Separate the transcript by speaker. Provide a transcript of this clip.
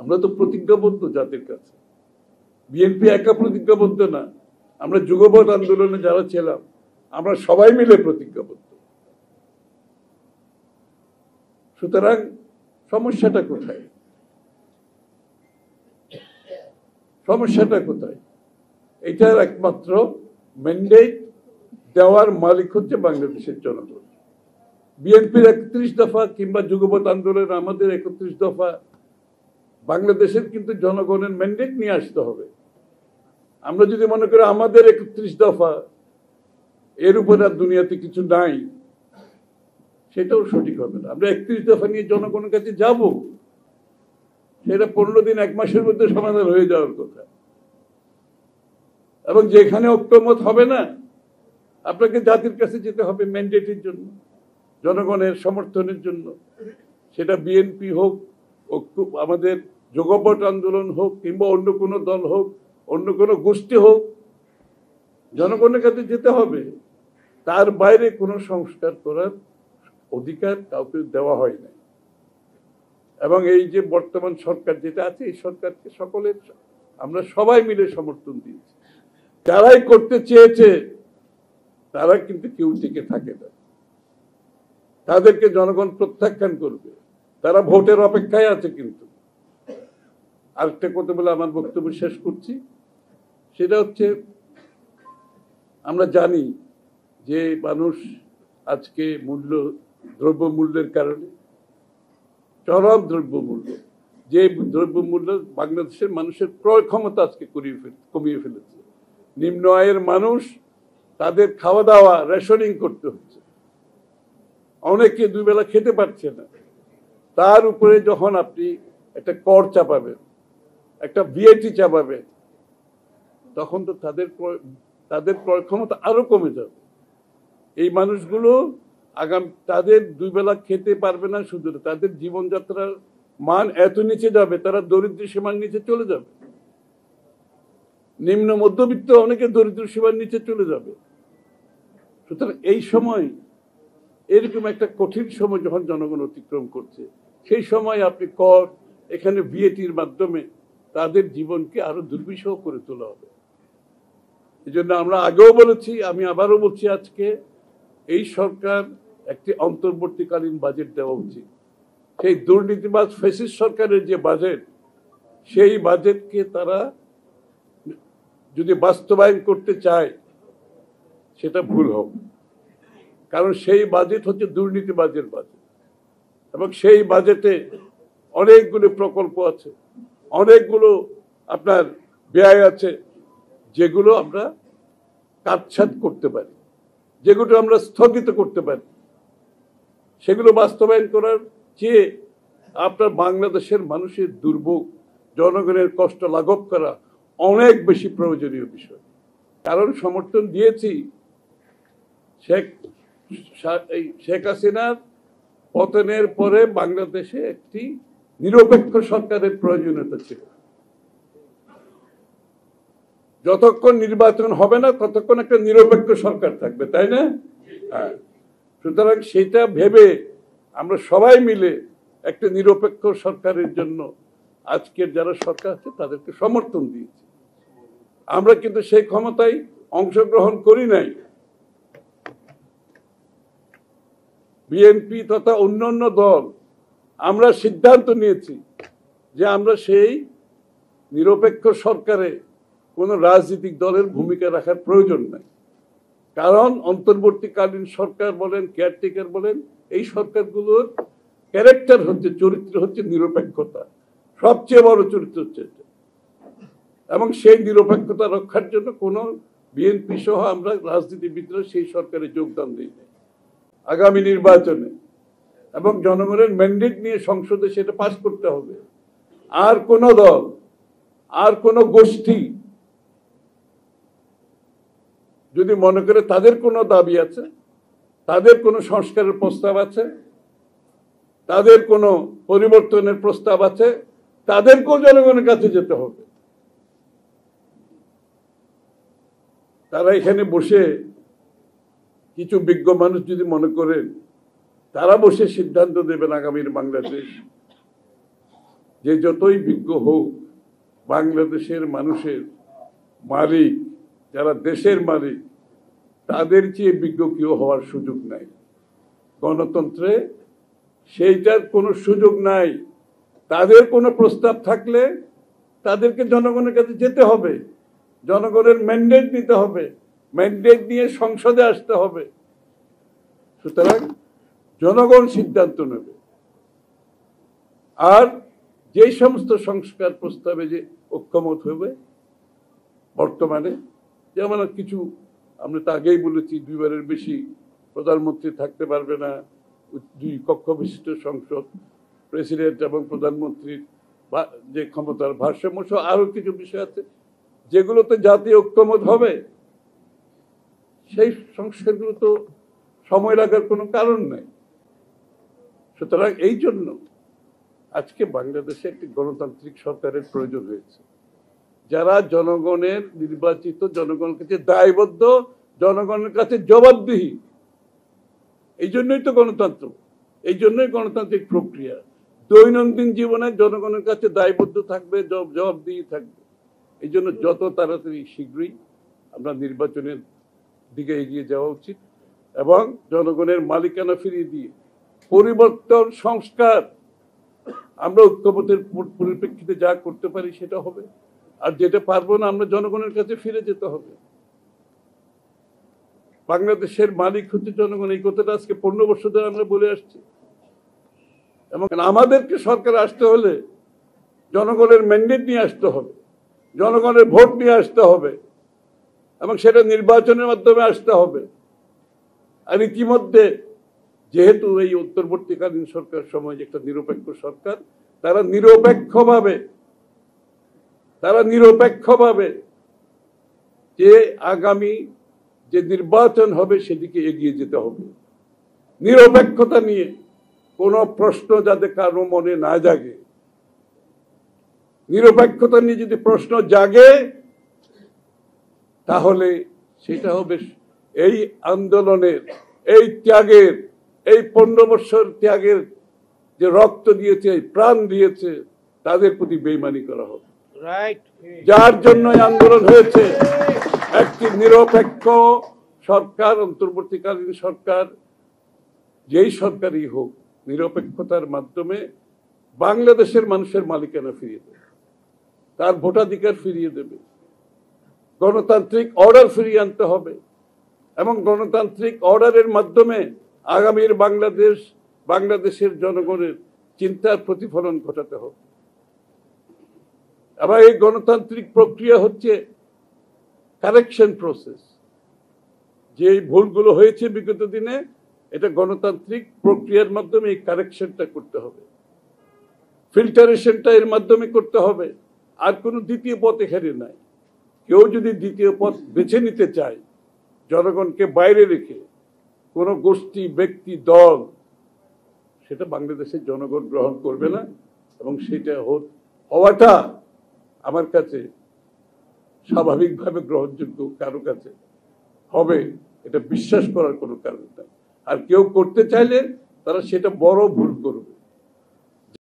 Speaker 1: আমরা তো প্রতিজ্ঞাবদ্ধ জাতির কাছে। বিএনপি একা প্রতিজ্ঞাবদ্ধ না, আমরা যুগপৎ আন্দোলনে যারা ছিলাম আমরা সবাই মিলে প্রতিজ্ঞাবদ্ধ। সুতরাং সমস্যাটা কোথায়? সমস্যাটা কোথায়? এটার একমাত্র ম্যান্ডেট দেওয়ার মালিক হচ্ছে বাংলাদেশের জনগণ। বিএনপির 31 দফা কিংবা যুগপৎ আন্দোলন আমাদের 31 দফা, বাংলাদেশের কিন্তু জনগণের ম্যান্ডেট নিয়ে আসতে হবে। আমরা যদি মনে করি আমাদের 31 দফা এর উপর আর দুনিয়াতে কিছু নাই, সেটাও সঠিক হবে না। আমরা 31 দফা নিয়ে জনগণের কাছে যাব, সেটা 15 দিন 1 মাসের মধ্যে সমাধান হয়ে যাওয়ার কথা। এবং যেখানে ঐক্যমত হবে না, আপনাকে জাতির কাছে যেতে হবে ম্যান্ডেটের জন্য, জনগণের সমর্থনের জন্য। সেটা বিএনপি হোক, আমাদের যুগপৎ আন্দোলন হোক, কিংবা অন্য কোনো দল হোক, অন্য কোনো গোষ্ঠী হোক, জনগণের কাছে যেতে হবে। তার বাইরে কোনো সংস্কার করার অধিকার কাউকে দেওয়া হয় না। এবং এই যে বর্তমান সরকার যেটা আছে, এই সরকারকে সকলের আমরা সবাই মিলে সমর্থন দিয়েছি। যারাই করতে চেয়েছে তারা কিন্তু কেউ টিকে থাকে না, তাদেরকে জনগণ প্রত্যাখ্যান করবে। তারা ভোটের অপেক্ষায় আছে। কিন্তু আরেকটা কথা বলে আমার বক্তব্য শেষ করছি, সেটা হচ্ছে আমরা জানি যে মানুষ আজকে দ্রব্যমূল্যের কারণে, চরম দ্রব্যমূল্য, যে দ্রব্যমূল্য বাংলাদেশের মানুষের ক্রয় ক্ষমতা আজকে কমিয়ে ফেলেছে। নিম্ন আয়ের মানুষ, তাদের খাওয়া দাওয়া রেশনিং করতে হচ্ছে, অনেকে 2 বেলা খেতে পারছে না। তার উপরে যখন আপনি একটা কর চাপাবেন, একটা ভিএটি চাপাবেন, তখন তো তাদের ক্রয় ক্ষমতা আরো কমে যাবে। এই মানুষগুলো তাদের 2 বেলা খেতে পারবে না, শুধু তাদের জীবনযাত্রার মান এত নিচে যাবে, তারা দরিদ্র সীমার নিচে চলে যাবে। নিম্ন মধ্যবিত্ত অনেকে দরিদ্র সীমার নিচে চলে যাবে। সুতরাং এই সময়, এরকম একটা কঠিন সময় যখন জনগণ অতিক্রম করছে, সেই সময় আপনি কর, এখানে ভিএটির মাধ্যমে তাদের জীবনকে আরো দুর্বিষহ করে তোলা হবে। এই জন্য আমরা আগেও বলেছি, আমি আবারও বলছি, আজকে এই সরকার একটি অন্তর্বর্তীকালীন বাজেট দেওয়া উচিত। সেই দুর্নীতিবাজ ফ্যাসিস্ট সরকারের যে বাজেট, সেই বাজেটকে তারা যদি বাস্তবায়ন করতে চায়, সেটা ভুল হবে। কারণ সেই বাজেট হচ্ছে দুর্নীতিবাজের বাজেট, এবং সেই বাজেটে অনেকগুলো প্রকল্প আছে, অনেকগুলো আপনার ব্যয় আছে, যেগুলো আমরা কাটছাঁট করতে পারি, যেগুলো আমরা স্থগিত করতে পারি। সেগুলো বাস্তবায়ন করার চেয়ে আপনার বাংলাদেশের মানুষের দুর্ভোগ, জনগণের কষ্ট লাঘব করা অনেক বেশি প্রয়োজনীয় বিষয়। কারণ সমর্থন দিয়েছি শেখ হাসিনার পতনের পরে বাংলাদেশে একটি নিরপেক্ষ সরকারের প্রয়োজনীয়তা ছিল। যতক্ষণ নির্বাচন হবে না, ততক্ষণ একটা নিরপেক্ষ সরকার থাকবে, তাই না? হ্যাঁ। সুতরাং সেটা ভেবে আমরা সবাই মিলে একটা নিরপেক্ষ সরকারের জন্য আজকের যারা সরকার আছে তাদেরকে সমর্থন দিয়েছি। আমরা কিন্তু সেই ক্ষমতায় অংশগ্রহণ করি নাই। বিএনপি তথা অন্যান্য দল আমরা সিদ্ধান্ত নিয়েছি যে আমরা সেই নিরপেক্ষ সরকারে কোনো রাজনৈতিক দলের ভূমিকা রাখার প্রয়োজন নাই। কারণ অন্তর্বর্তীকালীন সরকার বলেন, কেয়ারটেকার বলেন, এই সরকারগুলোর ক্যারেক্টার হচ্ছে, চরিত্র হচ্ছে নিরপেক্ষতা। সবচেয়ে বড় চরিত্র হচ্ছে এটা। এবং সেই নিরপেক্ষতা রক্ষার জন্য কোনো বিএনপি সহ আমরা রাজনীতিবিদরা সেই সরকারে যোগদান দিই না। আগামী নির্বাচনে এবং জনগণের ম্যান্ডেট নিয়ে সংসদে সেটা পাস করতে হবে। আর কোন দল, আর কোন গোষ্ঠী যদি মনে করে তাদের কোনো দাবি আছে, তাদের কোনো সংস্কারের প্রস্তাব আছে, তাদের কোনো পরিবর্তনের প্রস্তাব আছে, তাদেরকেও জনগণের কাছে যেতে হবে। তারা এখানে বসে, কিছু বিজ্ঞ মানুষ যদি মনে করেন তারা বসে সিদ্ধান্ত দেবেন আগামীর বাংলাদেশ, যে যতই বিজ্ঞ হোক, বাংলাদেশের মানুষের মালিক, যারা দেশের মালিক, তাদের চেয়ে বিজ্ঞ কেউ হওয়ার সুযোগ নাই। গণতন্ত্রে সেইটার কোনো সুযোগ নাই। তাদের কোনো প্রস্তাব থাকলে তাদেরকে জনগণের কাছে যেতে হবে, জনগণের ম্যান্ডেট নিতে হবে, ম্যান্ডেট নিয়ে সংসদে আসতে হবে। সুতরাং জনগণ সিদ্ধান্ত নেবে। আর যেই সমস্ত সংস্কার প্রস্তাবে যে ঐক্যমত হবে বর্তমানে, যেমন কিছু আমরা তো আগেই বলেছি, 2 বারের বেশি প্রধানমন্ত্রী থাকতে পারবে না, 2 কক্ষ বিশিষ্ট সংসদ, প্রেসিডেন্ট এবং প্রধানমন্ত্রীর যে ক্ষমতার ভারসাম্য সহ আরো কিছু বিষয় আছে যেগুলোতে জাতীয় ঐক্যমত হবে। সেই সংস্কারগুলো তো সময় লাগার কোনো কারণ নেই। সুতরাং এই জন্য আজকে বাংলাদেশে একটি গণতান্ত্রিক সরকারের প্রয়োজন হয়েছে, যারা জনগণের নির্বাচিত, জনগণের কাছে দায়বদ্ধ, জনগণের কাছে জবাবদিহি। এই জন্যই তো গণতন্ত্র, এই জন্যই গণতান্ত্রিক প্রক্রিয়া। দৈনন্দিন জীবনে জনগণের কাছে দায়বদ্ধ থাকবে, জবাবদিহি থাকবে। এই জন্য যত তাড়াতাড়ি শীঘ্রই আমরা নির্বাচনের দিকে এগিয়ে যাওয়া উচিত এবং জনগণের মালিকানা ফিরিয়ে দিয়ে পরিবর্তন, সংস্কার আমরা ঐক্যমতের পরিপ্রেক্ষিতে যা করতে পারি সেটা হবে। আর যেটা পারবো না, আমরা জনগণের কাছে ফিরে যেতে হবে। বাংলাদেশের মালিক হচ্ছে জনগণ, এই কথাটা আজকে 15 বছর ধরে আমরা বলে আসছি। এবং আমাদেরকে সরকার আসতে হলে জনগণের ম্যান্ডেট নিয়ে আসতে হবে, জনগণের ভোট নিয়ে আসতে হবে এবং সেটা নির্বাচনের মাধ্যমে আসতে হবে। আর ইতিমধ্যে যেহেতু এই অন্তর্বর্তীকালীন সরকার সময় একটা নিরপেক্ষ সরকার, তারা নিরপেক্ষভাবে যে আগামী যে নির্বাচন হবে সেদিকে এগিয়ে যেতে হবে। নিরপেক্ষতা নিয়ে কোনো প্রশ্ন যাতে কারো মনে না জাগে। নিরপেক্ষতা নিয়ে যদি প্রশ্ন জাগে তাহলে সেটা হবে এই আন্দোলনের, এই ত্যাগের, এই 15 বছর ত্যাগের যে রক্ত দিয়েছে, প্রাণ দিয়েছে, তাদের প্রতি বেইমানি করা হবে। যার জন্য আন্দোলন হয়েছে একটি নিরপেক্ষ সরকার, অন্তর্বর্তীকালীন সরকার, যেই সরকারই হোক, নিরপেক্ষতার মাধ্যমে বাংলাদেশের মানুষের মালিকানা ফিরিয়ে দেবে, তার ভোটাধিকার ফিরিয়ে দেবে, গণতান্ত্রিক অর্ডার ফিরিয়ে আনতে হবে এবং গণতান্ত্রিক অর্ডারের মাধ্যমে আগামীর বাংলাদেশের জনগণের চিন্তার প্রতিফলন ঘটাতে হবে। আবার এই গণতান্ত্রিক প্রক্রিয়া হচ্ছে কারেকশন প্রসেস। যে ভুলগুলো হয়েছে বিগত দিনে, এটা গণতান্ত্রিক প্রক্রিয়ার মাধ্যমে এই কারেকশনটা করতে হবে, ফিল্টারেশনটা এর মাধ্যমে করতে হবে। আর কোনো দ্বিতীয় পথ এখানে নাই। কেউ যদি দ্বিতীয় পথ বেছে নিতে চায়, জনগণকে বাইরে রেখে কোনো গোষ্ঠী, ব্যক্তি, দল, সেটা বাংলাদেশের জনগণ গ্রহণ করবে না এবং সেটা হওয়াটা আমার কাছে স্বাভাবিকভাবে গ্রহণযোগ্য কারো কাছে হবে, এটা বিশ্বাস করার কোনো কারণ নেই। আর কেউ করতে চাইলে তারা সেটা বড় ভুল করবে।